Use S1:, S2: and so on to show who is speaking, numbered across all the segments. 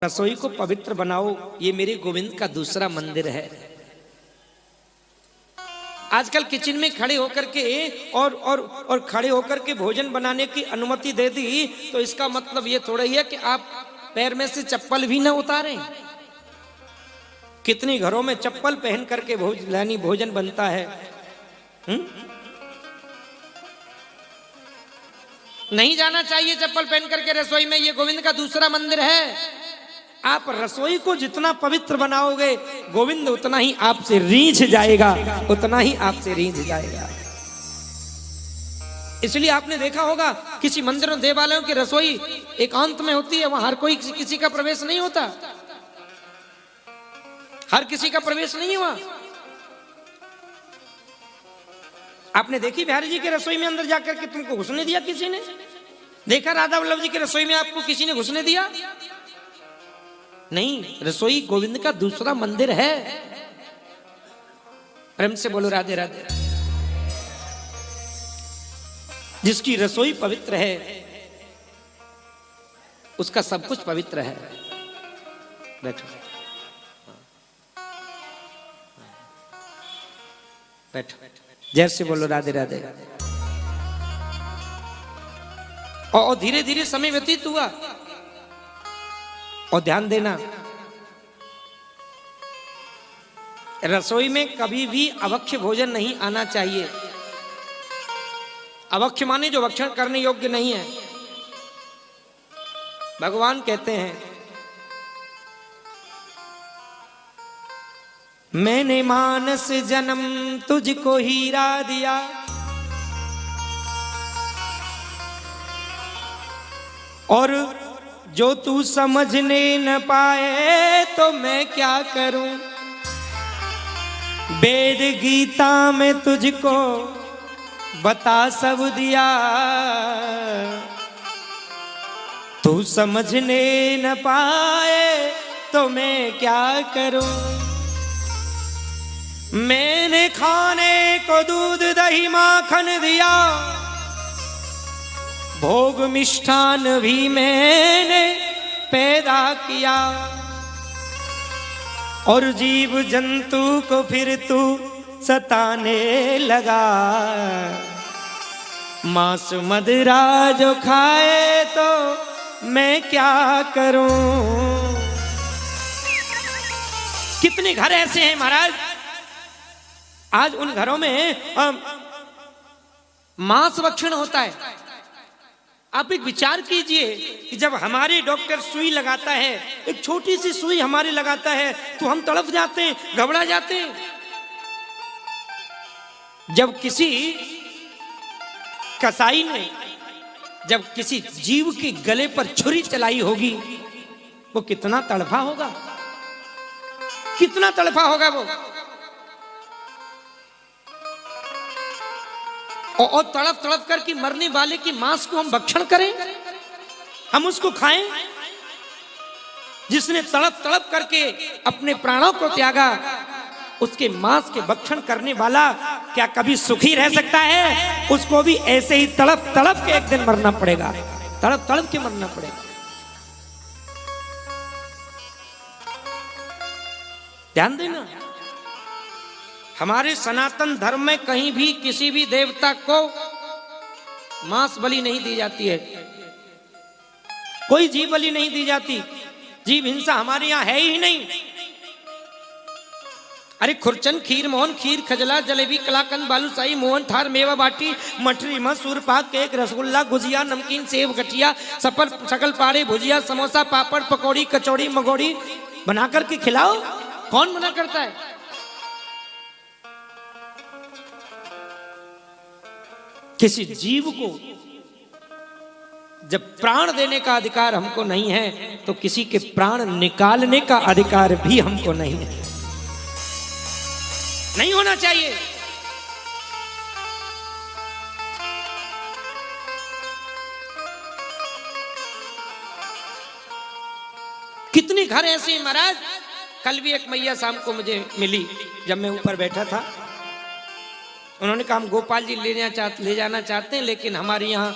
S1: रसोई को पवित्र बनाओ, ये मेरे गोविंद का दूसरा मंदिर है। आजकल किचन में खड़े होकर के और खड़े होकर के भोजन बनाने की अनुमति दे दी, तो इसका मतलब ये थोड़ा ही है कि आप पैर में से चप्पल भी ना उतारें। कितनी घरों में चप्पल पहन करके भोजन बनता है। नहीं जाना चाहिए चप्पल पहन करके रसोई में, ये गोविंद का दूसरा मंदिर है। आप रसोई को जितना पवित्र बनाओगे, गोविंद उतना ही आपसे रीझ जाएगा, उतना ही आपसे रीझ जाएगा। इसलिए आपने देखा होगा किसी मंदिरों देवालयों की रसोई एकांत में होती है, वहां हर कोई किसी का प्रवेश नहीं होता, हर किसी का प्रवेश नहीं हुआ। आपने देखी बिहारी जी की रसोई में अंदर जाकर के तुमको घुसने दिया किसी ने? देखा राधा वल्लभ जी की रसोई में आपको किसी ने घुसने दिया? नहीं, रसोई गोविंद का दूसरा मंदिर है। प्रेम से बोलो राधे राधे। जिसकी रसोई पवित्र है उसका सब कुछ पवित्र है। बैठो बैठो, जैसे बोलो राधे राधे। और धीरे धीरे समय व्यतीत हुआ। और ध्यान देना, रसोई में कभी भी अभक्ष्य भोजन नहीं आना चाहिए। अभक्ष्य माने जो भक्षण करने योग्य नहीं है। भगवान कहते हैं, मैंने मानस जन्म तुझको हीरा दिया, और जो तू समझने न पाए तो मैं क्या करूं। वेद गीता में तुझको बता सब दिया, तू समझने न पाए तो मैं क्या करूं। मैंने खाने को दूध दही माखन दिया, भोग मिष्ठान भी मैंने पैदा किया, और जीव जंतु को फिर तू सताने लगा। मांस मदिरा जो खाए तो मैं क्या करूं। कितने घर ऐसे हैं महाराज, आज उन घरों में मांस भक्षण होता है। आप एक विचार कीजिए कि जब हमारे डॉक्टर सुई लगाता है, एक छोटी सी सुई हमारे लगाता है, तो हम तड़प जाते हैं, घबरा जाते हैं। जब किसी कसाई ने जब किसी जीव के गले पर छुरी चलाई होगी, वो कितना तड़फा होगा, कितना तड़फा होगा वो। और तड़प तड़प करके मरने वाले की मांस को हम भक्षण करें, हम उसको खाएं। जिसने तड़प तड़प करके अपने प्राणों को त्यागा, उसके मांस के भक्षण करने वाला क्या कभी सुखी रह सकता है? उसको भी ऐसे ही तड़प तड़प के एक दिन मरना पड़ेगा, तड़प तड़प के मरना पड़ेगा। ध्यान देना, हमारे सनातन धर्म में कहीं भी किसी भी देवता को मांस बलि नहीं दी जाती है, कोई जीव बलि नहीं दी जाती। जीव हिंसा हमारे यहाँ है ही नहीं। अरे खुरचन, खीर मोहन, खीर खजला, जलेबी, कलाकंद, बालूशाही, मोहन थार, मेवा बाटी, मठरी, मसूर पाक, केक, रसगुल्ला, गुजिया, नमकीन, सेव, गठिया, सकल पारे, भुजिया, समोसा, पापड़, पकौड़ी, कचौड़ी, मगोड़ी बना करके खिलाओ। कौन मना करता है? किसी जीव को जब प्राण देने का अधिकार हमको नहीं है, तो किसी के प्राण निकालने का अधिकार भी हमको नहीं है, नहीं होना चाहिए। कितने घर ऐसे हैं महाराज। कल भी एक मैया शाम को मुझे मिली, जब मैं ऊपर बैठा था। उन्होंने कहा हम गोपाल जी ले जाना चाहते हैं, लेकिन हमारे यहाँ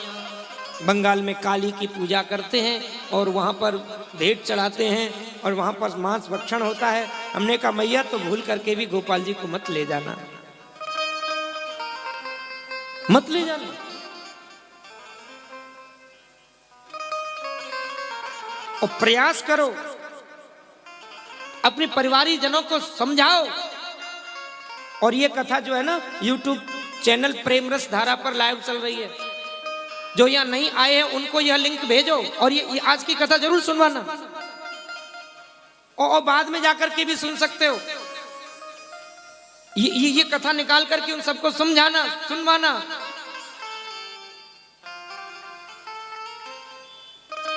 S1: बंगाल में काली की पूजा करते हैं और वहाँ पर भेंट चढ़ाते हैं और वहाँ पर मांस भक्षण होता है। हमने कहा मैया तो भूल करके भी गोपाल जी को मत ले जाना, मत ले जाना। और प्रयास करो, अपने परिवारी जनों को समझाओ। और ये कथा जो है ना YouTube चैनल प्रेम रस धारा पर लाइव चल रही है। जो यहाँ नहीं आए हैं उनको यह लिंक भेजो और ये आज की कथा जरूर सुनवाना और बाद में जाकर के भी सुन सकते हो। ये कथा निकाल करके उन सबको समझाना, सुनवाना।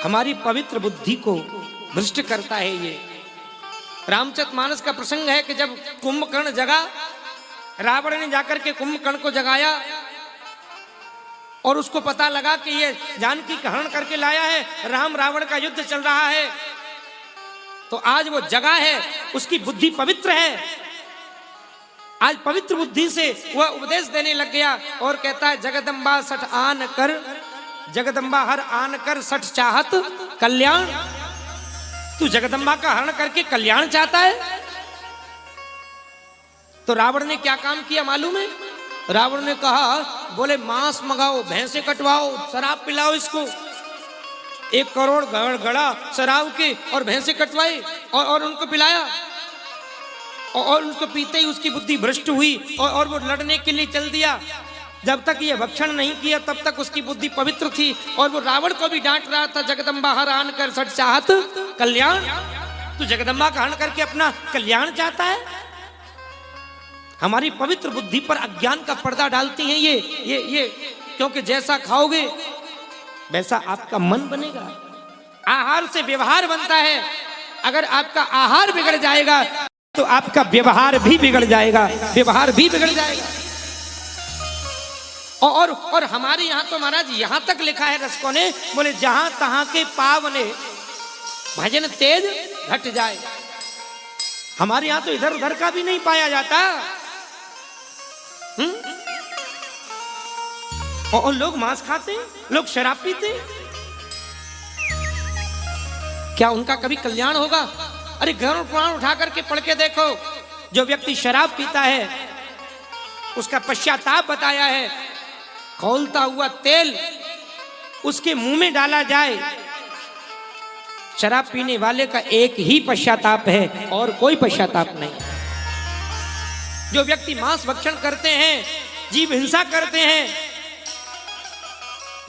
S1: हमारी पवित्र बुद्धि को भ्रष्ट करता है ये। रामचरितमानस का प्रसंग है कि जब कुंभकर्ण जगा, रावण ने जाकर के कुंभकर्ण को जगाया और उसको पता लगा कि ये जानकी का हरण करके लाया है, राम रावण का युद्ध चल रहा है। तो आज वो जगा है, उसकी बुद्धि पवित्र है। आज पवित्र बुद्धि से वह उपदेश देने लग गया और कहता है जगदम्बा सठ आन कर, जगदम्बा हर आन कर सठ चाहत कल्याण। तू जगदम्बा का हरण करके कल्याण चाहता है। तो रावण ने क्या काम किया मालूम है? रावण ने कहा बोले मांस मंगाओ, भैंसे कटवाओ, शराब पिलाओ इसको। 1 करोड़ गड़ा शराब के और भैंसे कटवाए और उनको पिलाया। और उनको पीते ही उसकी बुद्धि भ्रष्ट हुई और वो लड़ने के लिए चल दिया। जब तक ये भक्षण नहीं किया तब तक उसकी बुद्धि पवित्र थी और वो रावण को भी डांट रहा था जगदम्बा हर आन कर सठ चाहत कल्याण। तू जगदम्बा का हरण करके अपना कल्याण चाहता है। हमारी पवित्र बुद्धि पर अज्ञान का पर्दा डालती हैं ये क्योंकि जैसा खाओगे वैसा आपका मन बनेगा। आहार से व्यवहार बनता है। अगर आपका आहार बिगड़ जाएगा तो आपका व्यवहार भी बिगड़ जाएगा, व्यवहार भी बिगड़ जाएगा। और हमारे यहाँ तो महाराज यहाँ तक लिखा है रसिकों ने, बोले जहां तहां के पावने भजन तेज घट जाए। हमारे यहाँ तो इधर उधर का भी नहीं पाया जाता। और लोग मांस खाते, लोग शराब पीते, क्या उनका कभी कल्याण होगा? अरे गरुड़ पुराण उठा करके पढ़ के देखो। जो व्यक्ति शराब पीता है उसका पश्चाताप बताया है। खौलता हुआ तेल उसके मुंह में डाला जाए। शराब पीने वाले का एक ही पश्चाताप है और कोई पश्चाताप नहीं। जो व्यक्ति मांस भक्षण करते हैं, जीव हिंसा करते हैं,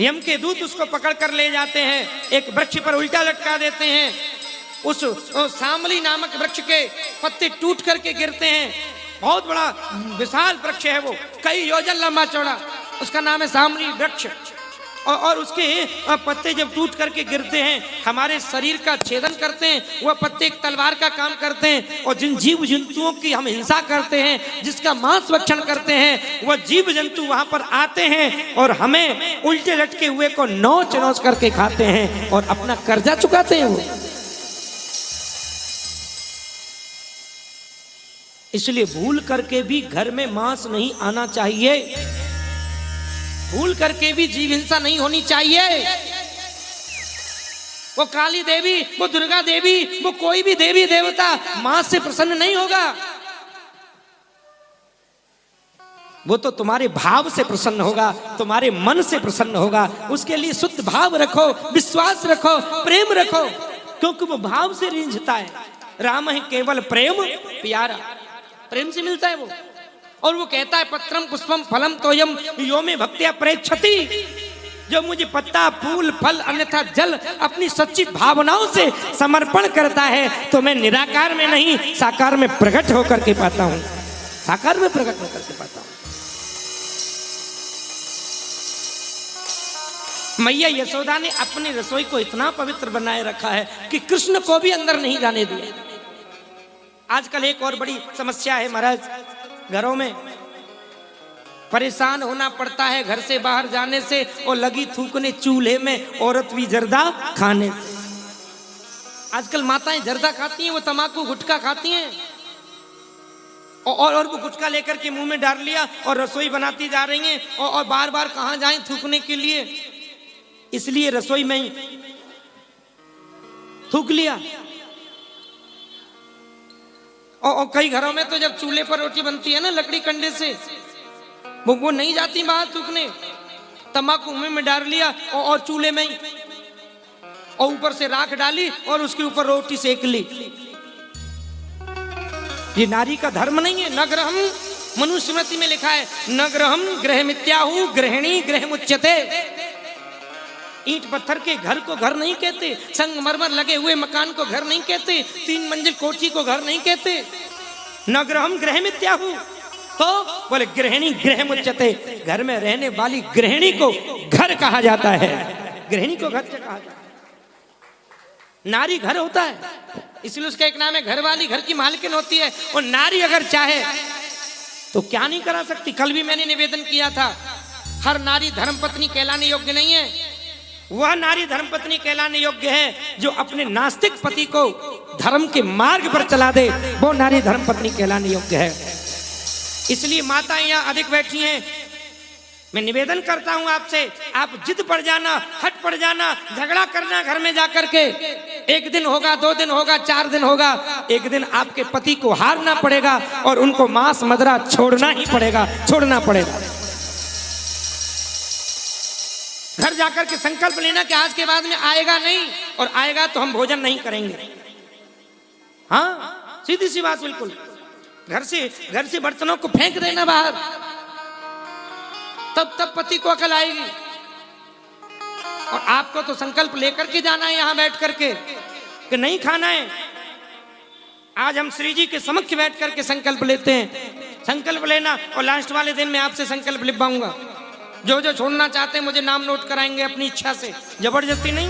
S1: यम के दूत उसको पकड़ कर ले जाते हैं, एक वृक्ष पर उल्टा लटका देते हैं। उस सामली नामक वृक्ष के पत्ते टूट करके गिरते हैं। बहुत बड़ा विशाल वृक्ष है वो, कई योजन लंबा चौड़ा, उसका नाम है सामली वृक्ष। और उसके पत्ते जब टूट करके गिरते हैं हमारे शरीर का छेदन करते हैं। वह पत्ते एक तलवार का काम करते हैं। और जिन जीव जंतुओं की हम हिंसा करते हैं, जिसका मांस भक्षण करते हैं, वह जीव जंतु वहां पर आते हैं और हमें उल्टे लटके हुए को नोच नोच करके खाते हैं और अपना कर्जा चुकाते हैं वो। इसलिए भूल करके भी घर में मांस नहीं आना चाहिए। भूल करके भी जीव हिंसा नहीं होनी चाहिए। वो काली देवी, वो दुर्गा देवी, वो कोई भी देवी देवता मांस से प्रसन्न नहीं होगा। वो तो तुम्हारे भाव से प्रसन्न होगा, तुम्हारे मन से प्रसन्न होगा। उसके लिए शुद्ध भाव रखो, विश्वास रखो, प्रेम रखो, क्योंकि वो भाव से रिंझता है। राम है केवल प्रेम प्यारा, प्रेम से मिलता है वो। और वो कहता है पत्रम पुष्पम फलम तोयम यो में भक्त्या प्रेक्षति। जो मुझे पत्ता फूल फल अन्यथा जल अपनी सच्ची भावनाओं से समर्पण करता है तो मैं निराकार में नहीं साकार में प्रकट होकर के पाता हूं, साकार में प्रकट होकर के पाता हूं। मैया यशोदा ने अपनी रसोई को इतना पवित्र बनाए रखा है कि कृष्ण को भी अंदर नहीं जाने दिया। आजकल एक और बड़ी समस्या है महाराज, घरों में परेशान होना पड़ता है घर से बाहर जाने से और लगी थूकने चूल्हे में औरत भी जर्दा खाने से। आजकल माताएं जर्दा खाती हैं, वो तमाकू गुटखा खाती हैं और वो गुटखा लेकर के मुंह में डाल लिया और रसोई बनाती जा रही हैं और बार बार कहां जाएं थूकने के लिए। इसलिए रसोई में ही थूक लिया। और कई घरों में तो जब चूल्हे पर रोटी बनती है ना लकड़ी कंडे से, वो नहीं जाती बाहर थूकने, तम्बाकू मुंह में डाल लिया और चूल्हे में ही, और ऊपर से राख डाली और उसके ऊपर रोटी सेक ली। ये नारी का धर्म नहीं है। न ग्रहम, मनुस्मृति में लिखा है न ग्रहम गृहमित्याहु गृहिणी गृहमुच्यते। ईंट पत्थर के घर को घर नहीं कहते, संगमरमर लगे हुए मकान को घर नहीं कहते, 3 मंजिल कोठी को घर नहीं कहते। न ग्रहम गृहमित्याहु, तो बोले गृहिणी गृहमुच्यते, घर में रहने वाली गृहिणी को घर कहा जाता है। गृहिणी को घर से कहा जाता है। नारी घर होता है, इसलिए उसका एक नाम है घरवाली, घर की मालकिन होती है। और नारी अगर चाहे तो क्या नहीं करा सकती। कल भी मैंने निवेदन किया था, हर नारी धर्मपत्नी कहलाने योग्य नहीं है। वह नारी धर्मपत्नी कहलाने योग्य है जो अपने नास्तिक पति को धर्म के मार्ग पर चला दे, वो नारी धर्मपत्नी कहलाने योग्य है। इसलिए माताएं यहाँ अधिक बैठी हैं। मैं निवेदन करता हूं आपसे, आप जिद पड़ जाना, हट पड़ जाना, झगड़ा करना घर में जाकर के। एक दिन होगा, 2 दिन होगा, 4 दिन होगा, एक दिन आपके पति को हारना पड़ेगा और उनको मांस मदरा छोड़ना ही पड़ेगा, छोड़ना पड़ेगा। घर जाकर के संकल्प लेना कि आज के बाद में आएगा नहीं, और आएगा तो हम भोजन नहीं करेंगे। हाँ, सीधी सी बात बिल्कुल। घर से बर्तनों को फेंक देना बाहर, तब पति को अकल आएगी। और आपको तो संकल्प लेकर के जाना है यहां बैठ करके कि नहीं खाना है। आज हम श्री जी के समक्ष बैठ करके संकल्प लेते हैं। संकल्प लेना, और लास्ट वाले दिन में आपसे संकल्प लिखवाऊंगा। जो जो छोड़ना चाहते हैं मुझे नाम नोट कराएंगे अपनी इच्छा से, जबरदस्ती नहीं।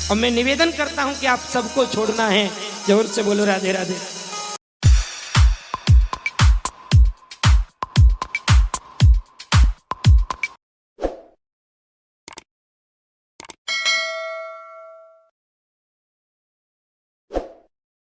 S1: और मैं निवेदन करता हूं कि आप सबको छोड़ना है। जोर से बोलो राधे राधे।